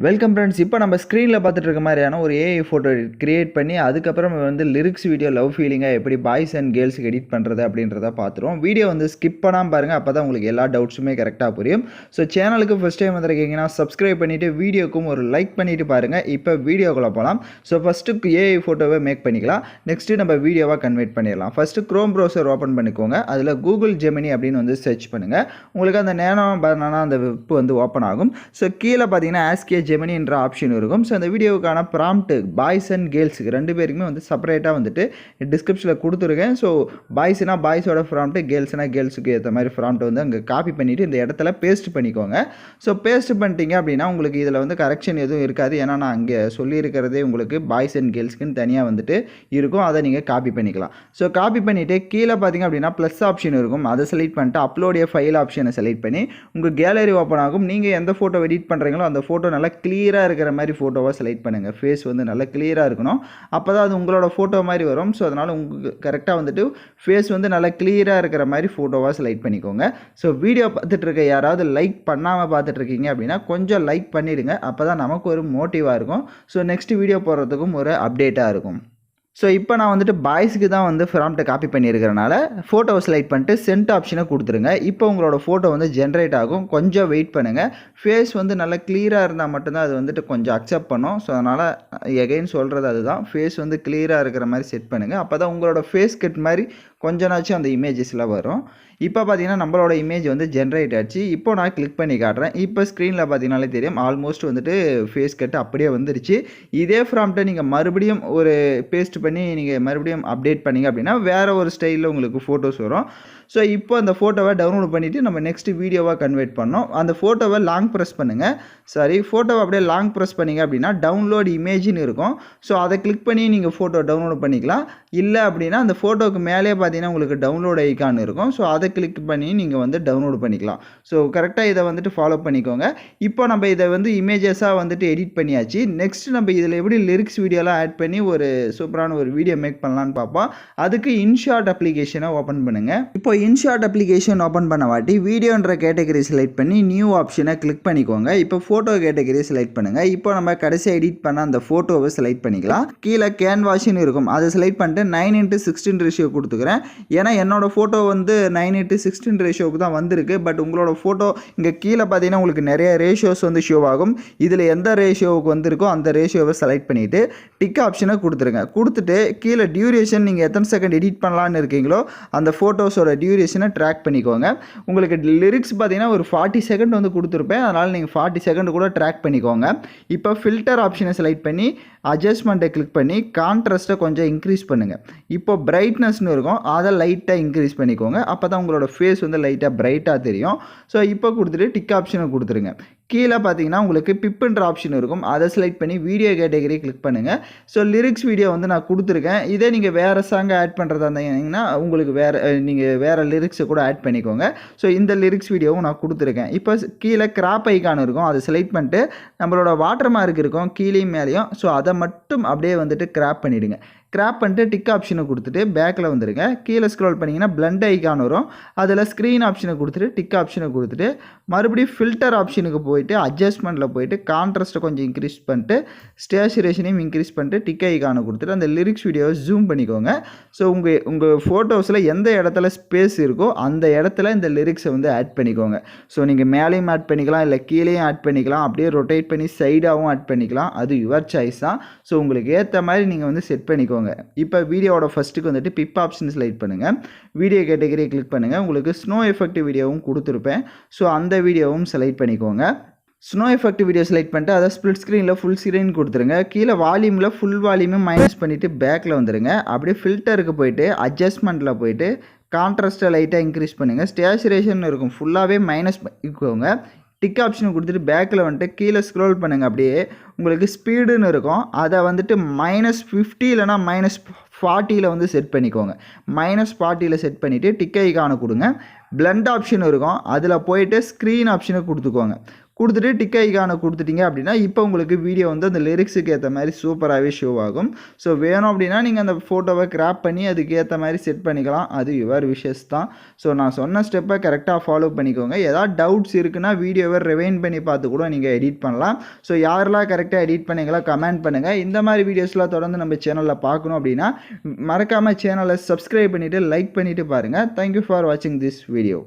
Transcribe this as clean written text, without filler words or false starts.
Welcome friends. இப்போ நம்ம ஸ்க்ரீனில் பார்த்துட்டு இருக்க மாதிரியான ஒரு ஏஐ ஃபோட்டோ கிரியேட் பண்ணி அதுக்கப்புறம் வந்து லிரிக்ஸ் வீடியோ லவ் ஃபீலிங்காக எப்படி பாய்ஸ் அண்ட் கேர்ள்ஸுக்கு எடிட் பண்ணுறது அப்படின்றத பார்த்துருவோம். வீடியோ வந்து ஸ்கிப் பண்ணாமல் பாருங்கள், அப்போ தான் உங்களுக்கு எல்லா டவுட்ஸுமே கரெக்டாக புரியும். ஸோ சேனலுக்கு ஃபஸ்ட் டைம் வந்திருக்கீங்கன்னா சப்ஸ்கிரைப் பண்ணிவிட்டு வீடியோக்கும் ஒரு லைக் பண்ணிவிட்டு பாருங்கள். இப்போ வீடியோக்குள்ளே போகலாம். ஸோ ஃபஸ்ட்டு ஏஐ ஃபோட்டோவை மேக் பண்ணிக்கலாம். நெக்ஸ்ட்டு நம்ம வீடியோவாக கன்வெர்ட் பண்ணிடலாம். ஃபஸ்ட்டு க்ரோம் ப்ரௌசர் ஓப்பன் பண்ணிக்கோங்க. அதில் கூகுள் ஜெமினி அப்படின்னு வந்து சர்ச் பண்ணுங்கள். உங்களுக்கு அந்த நேரம் பண்ணனா அந்த வெப் வந்து ஓப்பன் ஆகும். ஸோ கீழே பார்த்தீங்கன்னா ஆஸ்கே ஜெமினி என்ற ஆப்ஷன் இருக்கும். ஸோ அந்த வீடியோவுக்கான ப்ராம்ப்ட் பாய்ஸ் அண்ட் கேர்ள்ஸுக்கு ரெண்டு பேருக்குமே வந்து செப்பரேட்டாக வந்துட்டு டிஸ்கிரிப்ஷனில் கொடுத்துருக்கேன். ஸோ பாய்ஸ்னா பாய்ஸோட ப்ராம்ப்ட், கேர்ள்ஸ்னா கேர்ள்ஸுக்கு ஏற்ற மாதிரி ப்ராம்ப்ட் வந்து அங்கே காப்பி பண்ணிவிட்டு இந்த இடத்துல பேஸ்ட் பண்ணிக்கோங்க. ஸோ பேஸ்ட் பண்ணிட்டீங்க அப்படின்னா உங்களுக்கு இதில் வந்து கரெக்ஷன் எதுவும் இருக்காது. ஏன்னா நான் அங்கே சொல்லியிருக்கிறதே உங்களுக்கு பாய்ஸ் அண்ட் கேர்ள்ஸுக்குன்னு தனியாக வந்துட்டு இருக்கும். அதை நீங்கள் காப்பி பண்ணிக்கலாம். ஸோ காப்பி பண்ணிவிட்டு கீழே பார்த்தீங்க அப்படின்னா ப்ளஸ் ஆப்ஷன் இருக்கும். அதை செலக்ட் பண்ணிட்டு அப்லோட் ஏ ஃபைல் ஆப்ஷனை செலக்ட் பண்ணி உங்கள் கேலரி ஓப்பன் ஆகும். நீங்கள் எந்த ஃபோட்டோ எடிட் பண்ணுறீங்களோ அந்த ஃபோட்டோ நல்லா கிளியராக இருக்கிற மாதிரி ஃபோட்டோவாக செலக்ட் பண்ணுங்கள். ஃபேஸ் வந்து நல்லா கிளியராக இருக்கணும். அப்போ தான் அது உங்களோட ஃபோட்டோ மாதிரி வரும். ஸோ அதனால் உங்களுக்கு கரெக்டாக வந்துட்டு ஃபேஸ் வந்து நல்லா கிளியராக இருக்கிற மாதிரி ஃபோட்டோவாக செலக்ட் பண்ணிக்கோங்க. ஸோ வீடியோ பார்த்துட்டு இருக்க யாராவது லைக் பண்ணாமல் பார்த்துட்டு இருக்கீங்க அப்படின்னா கொஞ்சம் லைக் பண்ணிவிடுங்க. அப்போ தான் நமக்கு ஒரு மோட்டிவாக இருக்கும். ஸோ நெக்ஸ்ட் வீடியோ போடுறதுக்கும் ஒரு அப்டேட்டாக இருக்கும். ஸோ இப்போ நான் வந்துட்டு பாய்ஸுக்கு தான் வந்து ப்ராம்ப்ட்டை காப்பி பண்ணியிருக்கிறனால ஃபோட்டோவை செலக்ட் பண்ணிட்டு சென்ட் ஆப்ஷனை கொடுத்துருங்க. இப்போ உங்களோட ஃபோட்டோ வந்து ஜென்ரேட் ஆகும். கொஞ்சம் வெயிட் பண்ணுங்கள். ஃபேஸ் வந்து நல்லா கிளியராக இருந்தால் மட்டும்தான் அது வந்துட்டு கொஞ்சம் அக்செப்ட் பண்ணும். ஸோ அதனால் எகைன் சொல்கிறது அதுதான், ஃபேஸ் வந்து கிளியராக இருக்கிற மாதிரி செட் பண்ணுங்கள். அப்போ தான் உங்களோட ஃபேஸ் கட் மாதிரி கொஞ்சனாச்சும் அந்த இமேஜஸ்லாம் வரும். இப்போ பார்த்தீங்கன்னா நம்மளோட இமேஜ் வந்து ஜென்ரேட் ஆச்சு. இப்போ நான் கிளிக் பண்ணி காட்டுறேன். இப்போ ஸ்க்ரீனில் பார்த்தீங்கன்னாலே தெரியும், ஆல்மோஸ்ட் வந்துட்டு ஃபேஸ் கட் அப்படியே வந்துருச்சு. இதே ப்ராம்ப்ட்டை நீங்கள் மறுபடியும் ஒரு பேஸ்ட் பண்ணி நீங்கள் மறுபடியும் அப்டேட் பண்ணிங்க அப்படின்னா வேறு ஒரு ஸ்டைலில் உங்களுக்கு ஃபோட்டோஸ் வரும். ஸோ இப்போ அந்த ஃபோட்டோவை டவுன்லோட் பண்ணிவிட்டு நம்ம நெக்ஸ்ட் வீடியோவாக கன்வெர்ட் பண்ணோம். அந்த ஃபோட்டோவை லாங் ப்ரெஸ் பண்ணுங்கள். ஃபோட்டோவை அப்படியே லாங் ப்ரெஸ் பண்ணிங்க அப்படின்னா டவுன்லோட் இமேஜின்னு இருக்கும். ஸோ அதை கிளிக் பண்ணி நீங்கள் ஃபோட்டோ டவுன்லோட் பண்ணிக்கலாம். இல்லை அப்படின்னா அந்த ஃபோட்டோவுக்கு மேலே பார்த்தீங்கன்னா உங்களுக்கு டவுன்லோட் ஐக்கான் இருக்கும். ஸோ அதை கிளிக் பண்ணி நீங்கள் வந்து டவுன்லோட் பண்ணிக்கலாம். ஸோ கரெக்டாக இதை வந்துட்டு ஃபாலோ பண்ணிக்கோங்க. இப்போ நம்ம இதை வந்து இமேஜஸாக வந்துட்டு எடிட் பண்ணியாச்சு. நெக்ஸ்ட் நம்ம இதில் எப்படி லிரிக்ஸ் வீடியோலாம் ஆட் பண்ணி ஒரு சூப்பரான ஒரு வீடியோ மேக் பண்ணலான்னு பார்ப்போம். அதுக்கு இன்ஷாட் அப்ளிகேஷனை ஓப்பன் பண்ணுங்கள். இப்போ இன்ஷாட் அப்ளிகேஷன் ஓப்பன் பண்ண வாட்டி வீடியோன்ற கேட்டகரி செலக்ட் பண்ணி நியூ ஆப்ஷனை கிளிக் பண்ணிக்கோங்க. இப்போ ஃபோட்டோ கேட்டகரி செலக்ட் பண்ணுங்கள். இப்போ நம்ம கடைசி எடிட் பண்ண அந்த ஃபோட்டோவை செலக்ட் பண்ணிக்கலாம். கீழே கேன்வாஷின்னு இருக்கும். அதை செலக்ட் பண்ணிட்டு 9:16 ரேஷியோ கொடுத்துக்கிறேன். ஏன்னா என்னோடய ஃபோட்டோ வந்து 9:16 ரேஷியோவுக்கு தான் வந்திருக்கு. பட் உங்களோட ஃபோட்டோ இங்கே கீழே பார்த்தீங்கன்னா உங்களுக்கு நிறைய ரேஷியோஸ் வந்து ஷோ ஆகும். இதில் எந்த ரேஷியோவுக்கு வந்திருக்கோ அந்த ரேஷியோவை செலக்ட் பண்ணிவிட்டு டிக் ஆப்ஷனை கொடுத்துருங்க. கொடுத்துட்டு கீழே டியூரேஷன் நீங்கள் எத்தனை செகண்ட் எடிட் பண்ணலான்னு இருக்கீங்களோ அந்த ஃபோட்டோஸோட டியூரேஷனை ட்ராக் பண்ணிக்கோங்க. உங்களுக்கு லிரிக்ஸ் பார்த்தீங்கன்னா ஒரு 40 செகண்ட் வந்து கொடுத்துருப்பேன். அதனால் நீங்கள் 40 செகண்ட் கூட ட்ராக் பண்ணிக்கோங்க. இப்போ ஃபில்டர் ஆப்ஷனை செலக்ட் பண்ணி அட்ஜஸ்ட்மெண்ட்டை கிளிக் பண்ணி கான்ட்ராஸ்ட்டை கொஞ்சம் இன்க்ரீஸ் பண்ணுங்கள். இப்போ பிரைட்னஸ்னு இருக்கும், அதை லைட்டாக இன்க்ரீஸ் பண்ணிக்கோங்க. அப்போ தான் உங்களோட ஃபேஸ் வந்து லைட்டாக பிரைட்டாக தெரியும். ஸோ இப்போ கொடுத்துட்டு டிக் ஆப்ஷனை கொடுத்துருங்க. கீழே பார்த்தீங்கன்னா உங்களுக்கு பிப்புன்ற ஆப்ஷன் இருக்கும். அதை செலக்ட் பண்ணி வீடியோ கேட்டகரி கிளிக் பண்ணுங்கள். ஸோ லிரிக்ஸ் வீடியோ வந்து நான் கொடுத்துருக்கேன். இதே நீங்கள் வேறு சாங்கை ஆட் பண்ணுறதா இருந்தீங்கன்னா உங்களுக்கு நீங்கள் வேறு லிரிக்ஸை கூட ஆட் பண்ணிக்கோங்க. ஸோ இந்த லிரிக்ஸ் வீடியோவும் நான் கொடுத்துருக்கேன். இப்போ கீழே கிராப் ஐக்கான் இருக்கும். அதை செலக்ட் பண்ணிட்டு நம்மளோட வாட்டர் மார்க் இருக்கும் கீழேயும் மேலேயும். ஸோ அதை மட்டும் அப்படியே வந்துட்டு கிராப் பண்ணிவிடுங்க. கிராப் பண்ணிட்டு டிக் ஆப்ஷனை கொடுத்துட்டு பேக்கில் வந்துடுங்க. கீழே ஸ்க்ரோல் பண்ணிங்கன்னா பிளண்ட் ஐக்கான் வரும். அதில் ஸ்க்ரீன் ஆப்ஷனை கொடுத்துட்டு டிக் ஆப்ஷனை கொடுத்துட்டு மறுபடியும் ஃபில்டர் ஆப்ஷனுக்கு போயிட்டு அட்ஜஸ்ட்மெண்ட்டில் போயிட்டு கான்ட்ராஸ்ட்டை கொஞ்சம் இன்க்ரீஸ் பண்ணிட்டு ஸ்டேச்சுரேஷனையும் இன்க்ரீஸ் பண்ணிட்டு டிக் ஐக்கானை கொடுத்துட்டு அந்த லிரிக்ஸ் வீடியோவை ஜூம் பண்ணிக்கோங்க. ஸோ உங்கள் ஃபோட்டோஸில் எந்த இடத்துல ஸ்பேஸ் இருக்கோ அந்த இடத்துல இந்த லிரிக்ஸை வந்து ஆட் பண்ணிக்கோங்க. ஸோ நீங்கள் மேலேயும் ஆட் பண்ணிக்கலாம், இல்லை கீழேயும் ஆட் பண்ணிக்கலாம், அப்படியே ரொட்டேட் பண்ணி சைடாகவும் ஆட் பண்ணிக்கலாம். அது யுவர் சாய்ஸ் தான். ஸோ உங்களுக்கு ஏற்ற மாதிரி நீங்கள் வந்து செட் பண்ணிக்கோங்க. இப்போ வீடியோவோட ஃபஸ்ட்டுக்கு வந்துட்டு பிப் ஆப்ஷன் செலக்ட் பண்ணுங்கள். வீடியோ கேட்டகரியை கிளிக் பண்ணுங்கள். உங்களுக்கு ஸ்னோ எஃபெக்ட் வீடியோவும் கொடுத்துருப்பேன். ஸோ அந்த வீடியோவும் செலக்ட் பண்ணிக்கோங்க. ஸ்னோ எஃபெக்ட் வீடியோ செலக்ட் பண்ணிட்டு அதை ஸ்ப்ளிட் ஸ்க்ரீனில் ஃபுல் ஸ்க்ரீன் கொடுத்துருங்க. கீழே வால்யூமில் ஃபுல் வால்யூமே மைனஸ் பண்ணிவிட்டு பேக்கில் வந்துடுங்க. அப்படியே ஃபில்டருக்கு போயிட்டு அட்ஜஸ்ட்மெண்ட்டில் போயிட்டு கான்ட்ராஸ்ட்டை லைட்டாக இன்க்ரீஸ் பண்ணுங்கள். ஸ்டேச்சுரேஷன் இருக்கும், ஃபுல்லாகவே மைனஸ் பண்ணிக்கோங்க. டிக் ஆப்ஷனை கொடுத்துட்டு பேக்கில் வந்துட்டு கீழே ஸ்க்ரோல் பண்ணுங்கள். அப்படியே உங்களுக்கு ஸ்பீடுன்னு இருக்கும். அதை வந்துட்டு -50 இல்லைனா -40 வந்து செட் பண்ணிக்கோங்க. -40 செட் பண்ணிவிட்டு டிக் ஐக்கானை கொடுங்க. பிளண்ட் ஆப்ஷன் இருக்கும். அதில் போயிட்டு ஸ்க்ரீன் ஆப்ஷனை கொடுத்துக்கோங்க. கொடுத்துட்டு டிக் ஐகானை கொடுத்துட்டீங்க அப்படின்னா இப்போ உங்களுக்கு வீடியோ வந்து அந்த லிரிக்ஸுக்கு ஏற்ற மாதிரி சூப்பராகவே ஷோ ஆகும். ஸோ வேணும் அப்படின்னா நீங்கள் அந்த ஃபோட்டோவை கிராப் பண்ணி அதுக்கு ஏற்ற மாதிரி செட் பண்ணிக்கலாம். அது யுவர் விஷஸ் தான். ஸோ நான் சொன்ன ஸ்டெப்பை கரெக்டாக ஃபாலோ பண்ணிக்கோங்க. ஏதாவது டவுட்ஸ் இருக்குன்னா வீடியோவை ரிவைண்ட் பண்ணி பார்த்து கூட நீங்கள் எடிட் பண்ணலாம். ஸோ யாரெல்லாம் கரெக்டாக எடிட் பண்ணீங்களா கமெண்ட் பண்ணுங்கள். இந்த மாதிரி வீடியோஸ்லாம் தொடர்ந்து நம்ம சேனலில் பார்க்கணும் அப்படின்னா மறக்காமல் சேனலை சப்ஸ்கிரைப் பண்ணிவிட்டு லைக் பண்ணிவிட்டு பாருங்கள். தேங்க்யூ ஃபார் வாட்சிங் திஸ் வீடியோ.